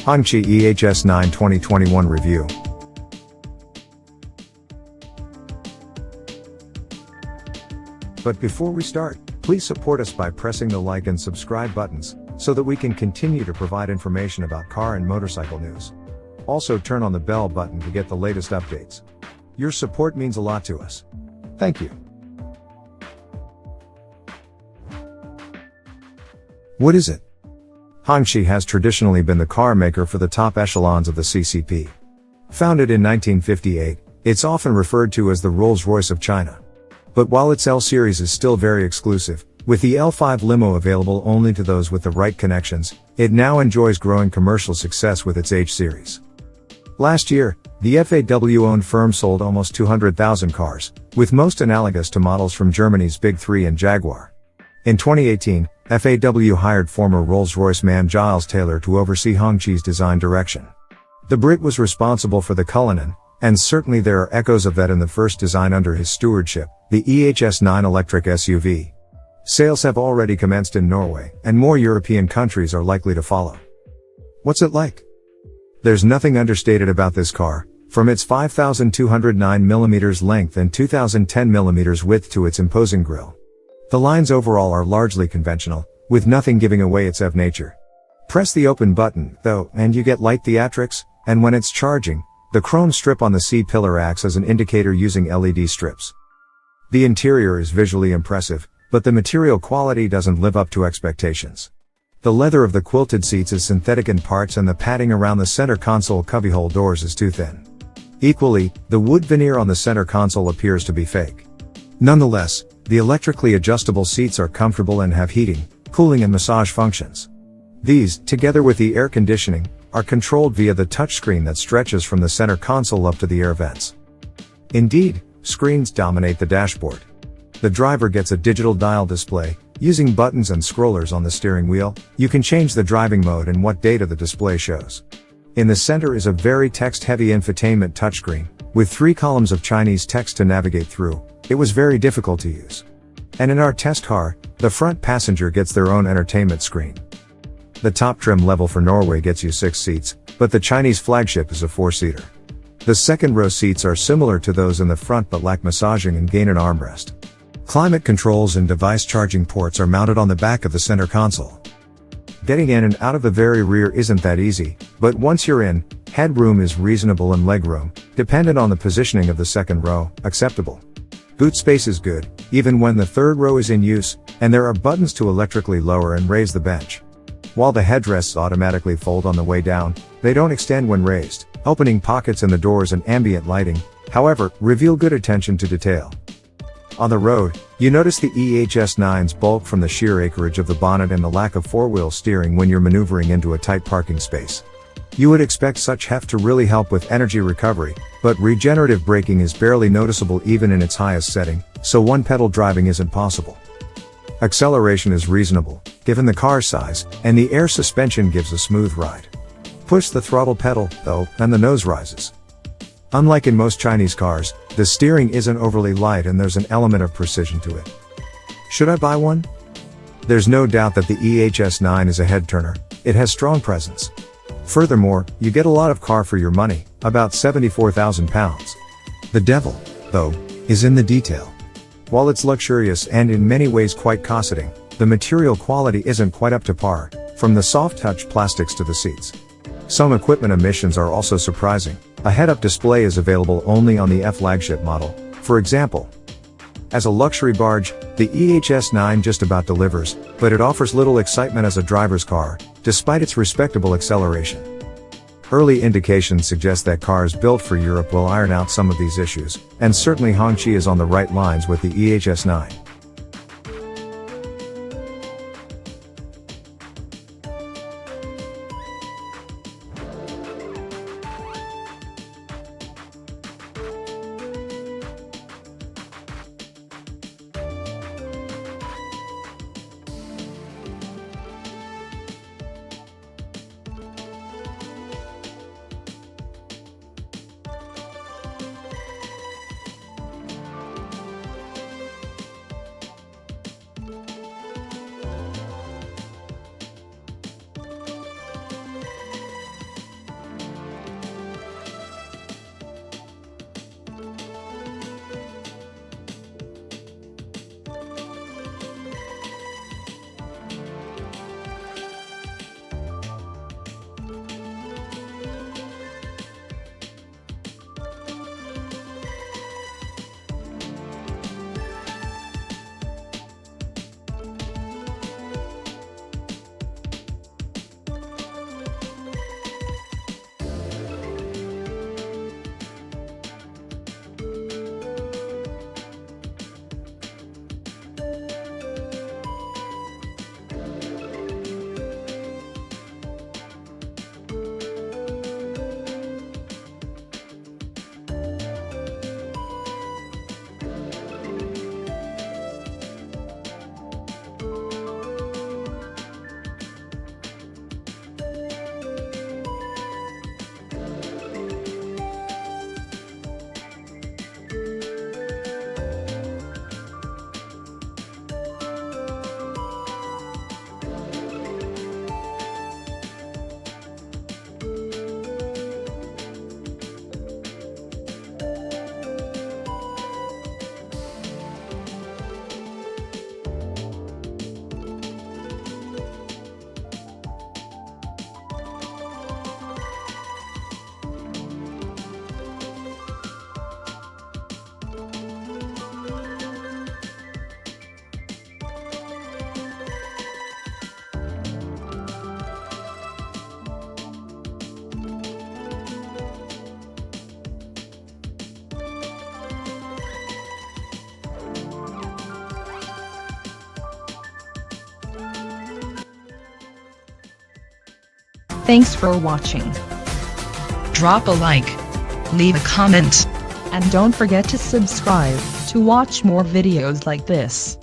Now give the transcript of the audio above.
Hongqi E HS9 2021 review. But before we start, please support us by pressing the like and subscribe buttons, so that we can continue to provide information about car and motorcycle news. Also turn on the bell button to get the latest updates. Your support means a lot to us. Thank you. What is it? Hongqi has traditionally been the car maker for the top echelons of the CCP. Founded in 1958, it's often referred to as the Rolls-Royce of China. But while its L series is still very exclusive, with the L5 limo available only to those with the right connections, it now enjoys growing commercial success with its H series. Last year, the FAW-owned firm sold almost 200,000 cars, with most analogous to models from Germany's Big Three and Jaguar. In 2018, FAW hired former Rolls-Royce man Giles Taylor to oversee Hongqi's design direction. The Brit was responsible for the Cullinan, and certainly there are echoes of that in the first design under his stewardship, the EHS9 electric SUV. Sales have already commenced in Norway, and more European countries are likely to follow. What's it like? There's nothing understated about this car, from its 5,209mm length and 2,010mm width to its imposing grille. The lines overall are largely conventional, with nothing giving away its EV nature. Press the open button, though, and you get light theatrics, and when it's charging, the chrome strip on the C-pillar acts as an indicator using LED strips. The interior is visually impressive, but the material quality doesn't live up to expectations. The leather of the quilted seats is synthetic in parts and the padding around the center console cubbyhole doors is too thin. Equally, the wood veneer on the center console appears to be fake. Nonetheless, the electrically adjustable seats are comfortable and have heating, cooling and massage functions. These, together with the air conditioning, are controlled via the touchscreen that stretches from the center console up to the air vents. Indeed, screens dominate the dashboard. The driver gets a digital dial display. Using buttons and scrollers on the steering wheel, you can change the driving mode and what data the display shows. In the center is a very text-heavy infotainment touchscreen, with 3 columns of Chinese text to navigate through. It was very difficult to use. And in our test car, the front passenger gets their own entertainment screen. The top trim level for Norway gets you 6 seats, but the Chinese flagship is a 4-seater. The second row seats are similar to those in the front but lack massaging and gain an armrest. Climate controls and device charging ports are mounted on the back of the center console. Getting in and out of the very rear isn't that easy, but once you're in, headroom is reasonable and legroom, dependent on the positioning of the second row, acceptable. Boot space is good, even when the third row is in use, and there are buttons to electrically lower and raise the bench. While the headrests automatically fold on the way down, they don't extend when raised, opening pockets in the doors and ambient lighting, however, reveal good attention to detail. On the road, you notice the EHS9's bulk from the sheer acreage of the bonnet and the lack of four-wheel steering when you're maneuvering into a tight parking space. You would expect such heft to really help with energy recovery, but regenerative braking is barely noticeable even in its highest setting, so one-pedal driving isn't possible. Acceleration is reasonable, given the car's size, and the air suspension gives a smooth ride. Push the throttle pedal, though, and the nose rises. Unlike in most Chinese cars, the steering isn't overly light and there's an element of precision to it. Should I buy one? There's no doubt that the EHS9 is a head-turner. It has strong presence. Furthermore, you get a lot of car for your money, about £74,000. The devil, though, is in the detail. While it's luxurious and in many ways quite cosseting, the material quality isn't quite up to par, from the soft-touch plastics to the seats. Some equipment omissions are also surprising. A head-up display is available only on the F flagship model, for example. As a luxury barge, the EHS9 just about delivers, but it offers little excitement as a driver's car, despite its respectable acceleration. Early indications suggest that cars built for Europe will iron out some of these issues, and certainly Hongqi is on the right lines with the EHS9. Thanks for watching. Drop a like. Leave a comment. And don't forget to subscribe to watch more videos like this.